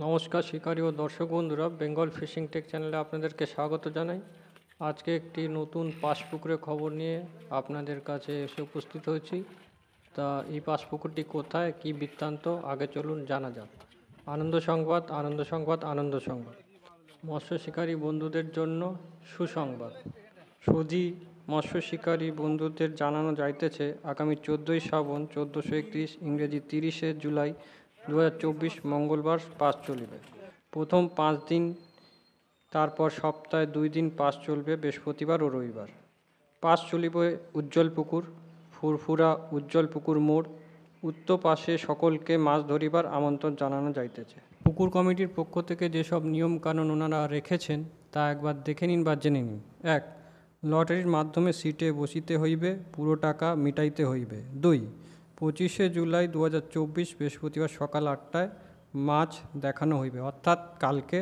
নমস্কার শিকারী ও দর্শক বন্ধুরা, বেঙ্গল ফিশিং টেক চ্যানেলে আপনাদেরকে স্বাগত জানাই। আজকে একটি নতুন পাশপুকুরের খবর নিয়ে আপনাদের কাছে এসে উপস্থিত হয়েছি। তা এই পাশপুকুরটি কোথায়, কি বৃত্তান্ত, আগে চলুন জানা যাক। আনন্দ সংবাদ, আনন্দ সংবাদ, আনন্দ সংবাদ। মৎস্য শিকারী বন্ধুদের জন্য সুসংবাদ। সুধী মৎস্য শিকারী বন্ধুদের জানানো যাইতেছে, আগামী 14ই শ্রাবণ 1431 ইংরেজি 30শে জুলাই 2024 মঙ্গলবার পাস চলিবে। প্রথম 5 দিন, তারপর সপ্তাহে 2 দিন পাস চলবে, বৃহস্পতিবার ও রবিবার। পাস চলিবে উজ্জ্বল পুকুর, ফুরফুরা উজ্জ্বল পুকুর মোড় উত্তর পাশে। সকলকে মাছ ধরিবার আমন্ত্রণ জানানো যাইতেছে। পুকুর কমিটির পক্ষ থেকে যেসব নিয়মকানুন ওনারা রেখেছেন তা একবার দেখে নিন বা জেনে নিন। 1. লটারির মাধ্যমে সিটে বসিতে হইবে, পুরো টাকা মিটাইতে হইবে। 2. 25শে জুলাই 2024 বৃহস্পতিবার সকাল 8টায় মাছ দেখানো হইবে, অর্থাৎ কালকে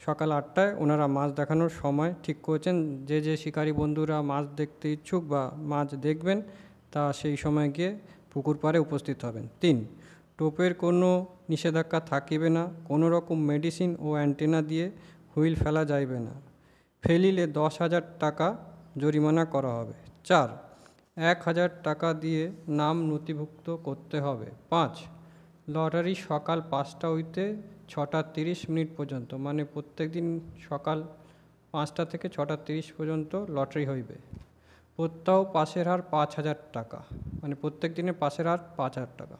সকাল 8টায় ওনারা মাছ দেখানোর সময় ঠিক করেছেন। যে যে শিকারী বন্ধুরা মাছ দেখতে ইচ্ছুক বা মাছ দেখবেন তা সেই সময় গিয়ে পুকুর পাড়ে উপস্থিত হবেন। 3. টোপের কোনো নিষেধাজ্ঞা থাকিবে না, কোনো রকম মেডিসিন ও অ্যান্টেনা দিয়ে হুইল ফেলা যাইবে না, ফেলিলে 10,000 টাকা জরিমানা করা হবে। 4. 1,000 টাকা দিয়ে নাম নথিভুক্ত করতে হবে। 5. লটারি সকাল 5টা হইতে 6:30 পর্যন্ত, মানে প্রত্যেক দিন সকাল 5টা থেকে 6:30 পর্যন্ত লটারি হইবে। প্রত্যহ পাসের হার 5,000 টাকা, মানে প্রত্যেক দিনে পাসের হার 5,000 টাকা।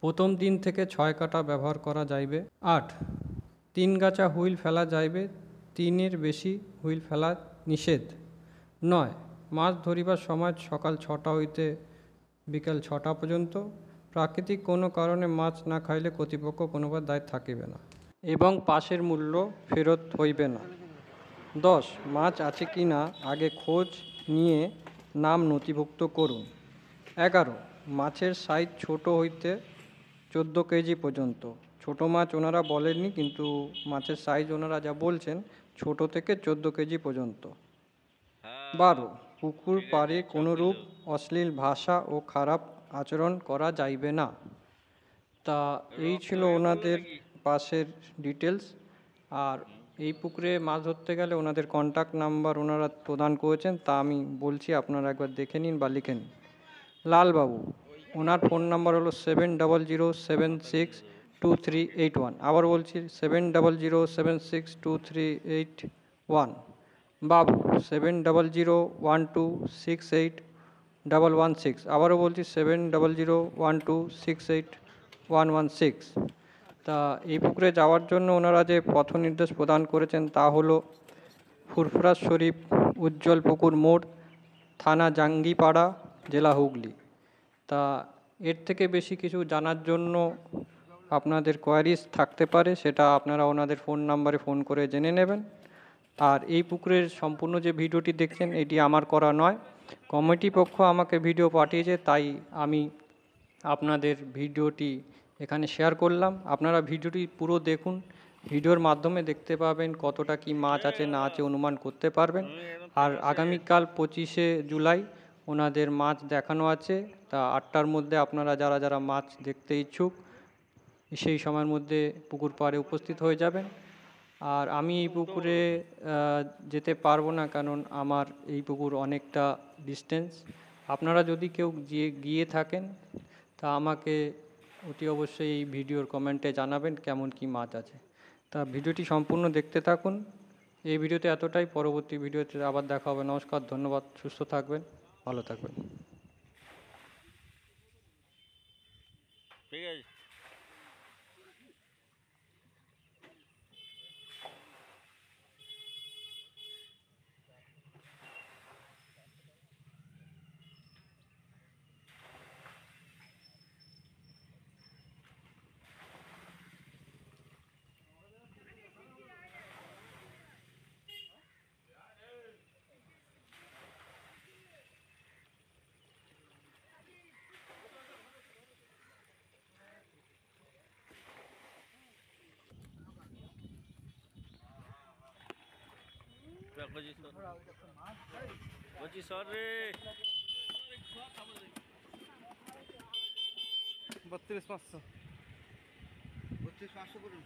প্রথম দিন থেকে 6 কাটা ব্যবহার করা যাইবে। 8. 3 গাছা হুইল ফেলা যাইবে, 3-এর বেশি হুইল ফেলা নিষেধ। 9. মাছ ধরিবার সময় সকাল 6টা হইতে বিকাল 6টা পর্যন্ত। প্রাকৃতিক কোনো কারণে মাছ না খাইলে কর্তৃপক্ষ কোনোবার দায় থাকিবে না এবং পাসের মূল্য ফেরত হইবে না। 10. মাছ আছে কি না আগে খোঁজ নিয়ে নাম নথিভুক্ত করুন। 11. মাছের সাইজ ছোট হইতে 14 কেজি পর্যন্ত। ছোট মাছ ওনারা বলেননি, কিন্তু মাছের সাইজ ওনারা যা বলছেন ছোট থেকে 14 কেজি পর্যন্ত। 12. পুকুর পাড়ে কোনোরূপ অশ্লীল ভাষা ও খারাপ আচরণ করা যাইবে না। তা এই ছিল ওনাদের পাশের ডিটেলস। আর এই পুকুরে মাছ ধরতে গেলে ওনাদের কন্ট্যাক্ট নাম্বার ওনারা প্রদান করেছেন, তা আমি বলছি, আপনারা একবার দেখে নিন বা লিখে নিন। লালবাবু, ওনার ফোন নাম্বার হলো 7006762381। আবার বলছি 7006762381। বাবু 7001268116। আবারও বলছি 7001268116। তা এই পুকুরে যাওয়ার জন্য ওনারা যে পথ নির্দেশ প্রদান করেছেন তা হলো ফুরফুরা শরীফ উজ্জ্বল পুকুর মোড়, থানা জাঙ্গিপাড়া, জেলা হুগলি। তা এর থেকে বেশি কিছু জানার জন্য আপনাদের কোয়ারিজ থাকতে পারে, সেটা আপনারা ওনাদের ফোন নাম্বারে ফোন করে জেনে নেবেন। আর এই পুকুরের সম্পূর্ণ যে ভিডিওটি দেখছেন এটি আমার করা নয়, কমিটি পক্ষ আমাকে ভিডিও পাঠিয়েছে, তাই আমি আপনাদের ভিডিওটি এখানে শেয়ার করলাম। আপনারা ভিডিওটি পুরো দেখুন, ভিডিওর মাধ্যমে দেখতে পাবেন কতটা কি মাছ আছে না আছে অনুমান করতে পারবেন। আর আগামীকাল 25শে জুলাই ওনাদের মাছ দেখানো আছে, তা 8টার মধ্যে আপনারা যারা যারা মাছ দেখতে ইচ্ছুক সেই সময়ের মধ্যে পুকুর পাড়ে উপস্থিত হয়ে যাবেন। আর আমি এই পুকুরে যেতে পারবো না, কারণ আমার এই পুকুর অনেকটা ডিস্টেন্স। আপনারা যদি কেউ গিয়ে থাকেন তা আমাকে অতি অবশ্যই এই ভিডিওর কমেন্টে জানাবেন কেমন কি মাছ আছে। তা ভিডিওটি সম্পূর্ণ দেখতে থাকুন। এই ভিডিওতে এতটাই, পরবর্তী ভিডিওতে আবার দেখা হবে। নমস্কার, ধন্যবাদ, সুস্থ থাকবেন, ভালো থাকবেন। ঠিক আছে। বলছি সর রে 32,500 32,500 করুন।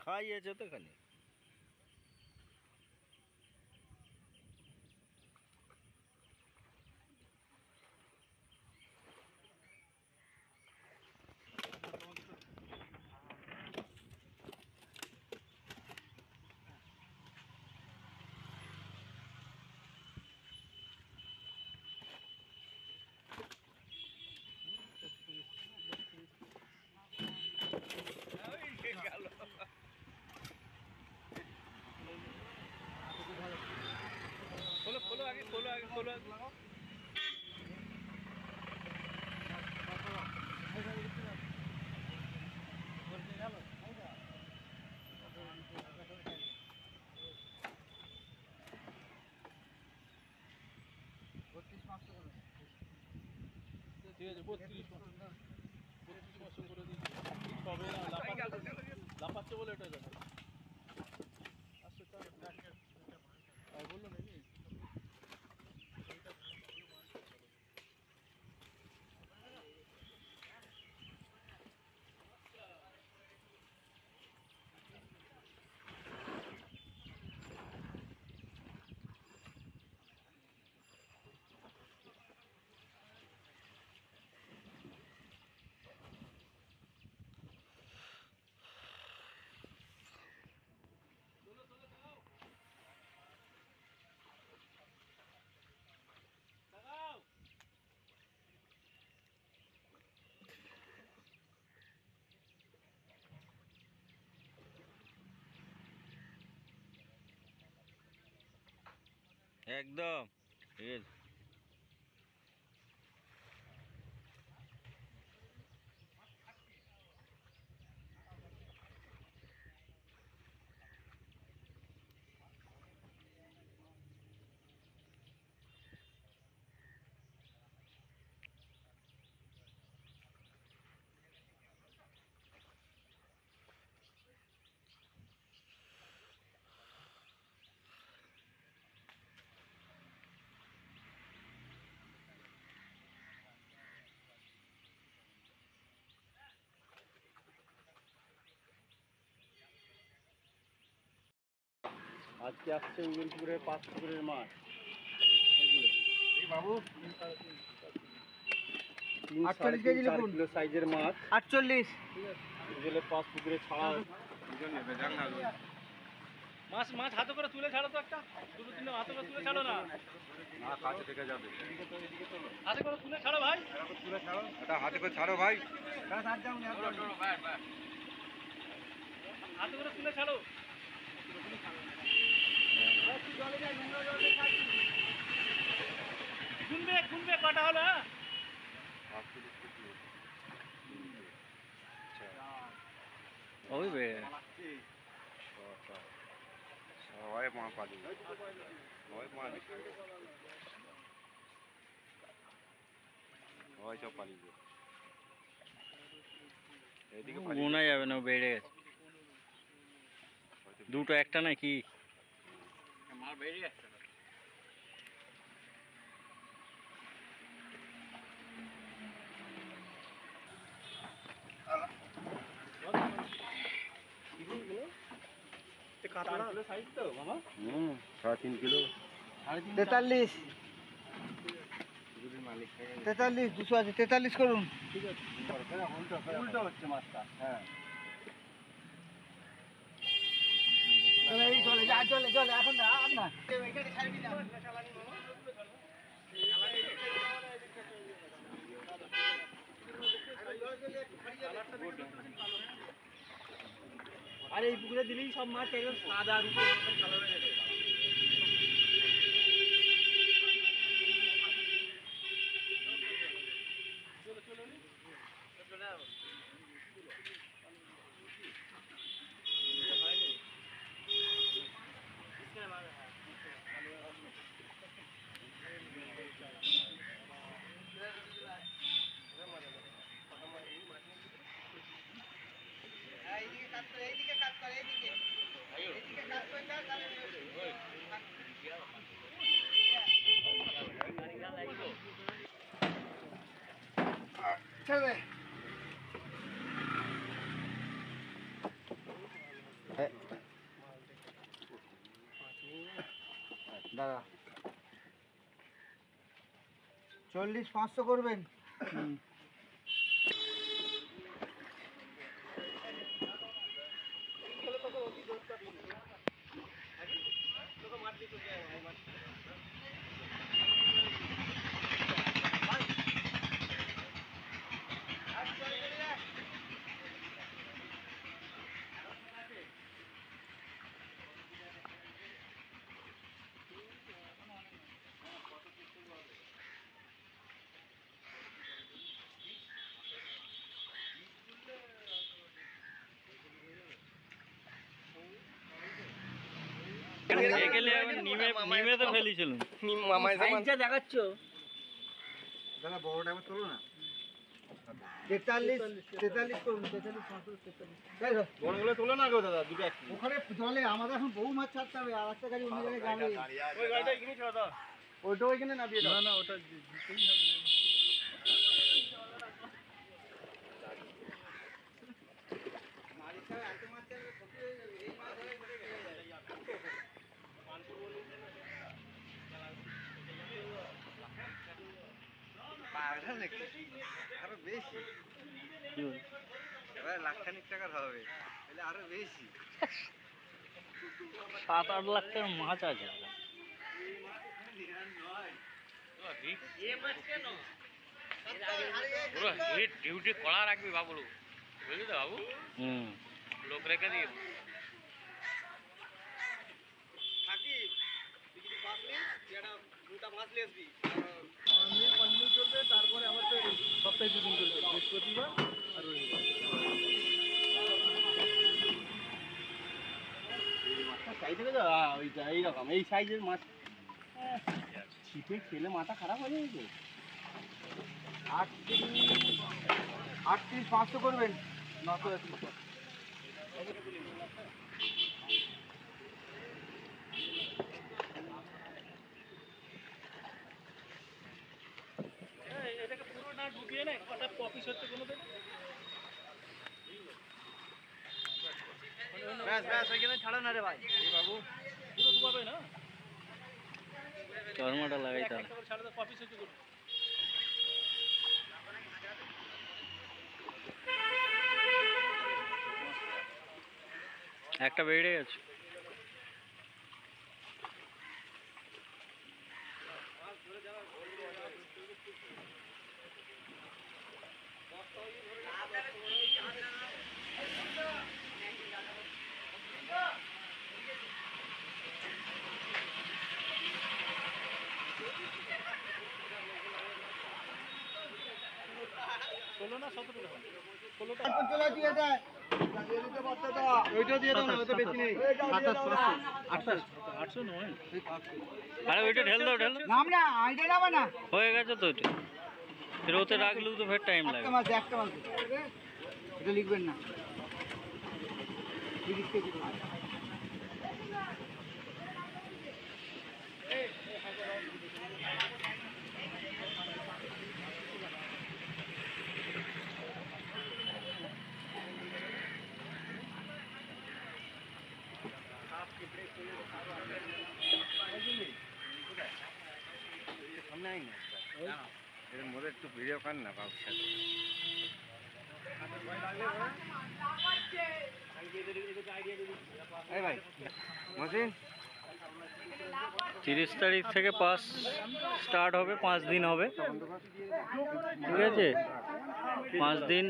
খাইয়েছে তো এখানে। খোলো খোলো আগে খোলো আগে খোলো আগে লাগাও। ঠিক আছে 32,500 করে দিচ্ছি। তবে না লাফাচ্ছে বলে এটা জানো। আচ্ছা আর বললো নাকি একদম ঠিক আছে। আজকে আসছে উইলপুরের 5 পুকুরের মাছ। এগুলো এই বাবু 48 কেজি 4 কিলো সাইজের মাছ। 48 এগুলো 5 পুকুরে ছাড়া। মাছ মাছ হাতে করে তুলে ছাড়ো তো একটা। দুটো তিনটে হাতে করে তুলে ছাড়ো না। না কাছে থেকে যাবে। হাতে করে তুলে ছাড়ো ভাই। তুলে ছাড়ো, এটা হাতে করে ছাড়ো ভাই। হাতে করে তুলে ছাড়ো। গুনবে গুনবে কটা হলো হ্যাঁ? ওই বে সবাই মা পালি, সবাই মা সবাই সব পালিয়ে এদিকে গোনা যাবে না, বেড়ে গেছে দুটো একটা নাকি মাল বেরিয়ে যাচ্ছে। হুম 3.5 কিলো। 43 43 200 আছে, 43 করুন। উল্টো হচ্ছে মাছটা। হ্যাঁ। চলে যা, চলে চলে এখন না আপনার আর এই পুকুরে দিলেই সব মাছ একদম সাদা রূপের মতন কালার হয়ে যাবে। এইদিকে কাজ করে, এইদিকে কাজ করে, এইদিকে এইদিকে কাজ করে যা, তাহলে ছেড়ে দে। দাদা 40 500 করবেন। নিমে তো ফেলেছিল। দেখাচ্ছ দাদা, বড়টা আমার তোলো না। 43 43 করুন, 43 543। বড়গুলো তোলো না গো দাদা, দুটো একই। ওখানে জলে আমাদের এখন বহু মাছ ছাড়তে হবে, আর একটা গাড়ি অন্য জায়গায় যাবে। ওই গাড়িটা এখানে ছেড়ে দাও। ওইটা ওইখানে নামিয়ে দাও। না না, ওটা দিতেই হবে না। আরো বেশি, এবার লাখখানিক টাকার হবে, তাহলে আরো বেশি। 7-8 লাখ টাকার মাছ আছে। পুরো হিট ডিউটি করা রাখবি বাবুলু, বুঝলি তো বাবু? লোক রেখে দিয়ে কন্টিনিউ চলবে, তারপরে আবার তো সপ্তাহে 2 দিন চলবে, বৃহস্পতিবার আর রবিবার। মাছটা সাইজ থেকে যা, ওইটা এইরকম এই সাইজের মাছ ছিপে খেলে মাথা খারাপ হয়ে যাবে। 38 500 করবেন। 900 এটাকে পুরো না ডুবিয়ে না, কথা কপিস হচ্ছে কোনো দিন। ব্যাস ব্যাস, ওইখানে ছাড়ো না রে ভাই। বাবু পুরো ডুবাবে না, চরমাটা লাগাইতে হবে। একটা ছাড়া তো কপিস হচ্ছে কোনো। একটা বেড়ে গেছে। ষোলো না 17 টাকা, 16টা। চলে দিয়ে দেয়। ওইটা দিয়ে দাও না, ওটা বেশি নেই। 800 নয়। আরে ওইটা ঢেল দাও, ঢেল দাও। নাম না, আইডা যাবে না। হয়ে গেছে তো ওইটা, ফের ওতে রাখলেও তো ফের টাইম লাগে। একটা মাছ এটা লিখবেন না। নাই না এর মধ্যে একটু ভিডিও কর না বাবুর সাথে। এই ভাই মসিন 30 তারিখ থেকে পাস স্টার্ট হবে, 5 দিন হবে, ঠিক আছে। 5 দিন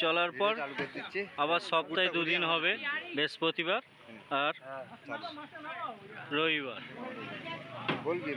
চলার পর চালু করে দিচ্ছি। আবার সপ্তাহে 2 দিন হবে, বৃহস্পতিবার আর রবিবার। বলবি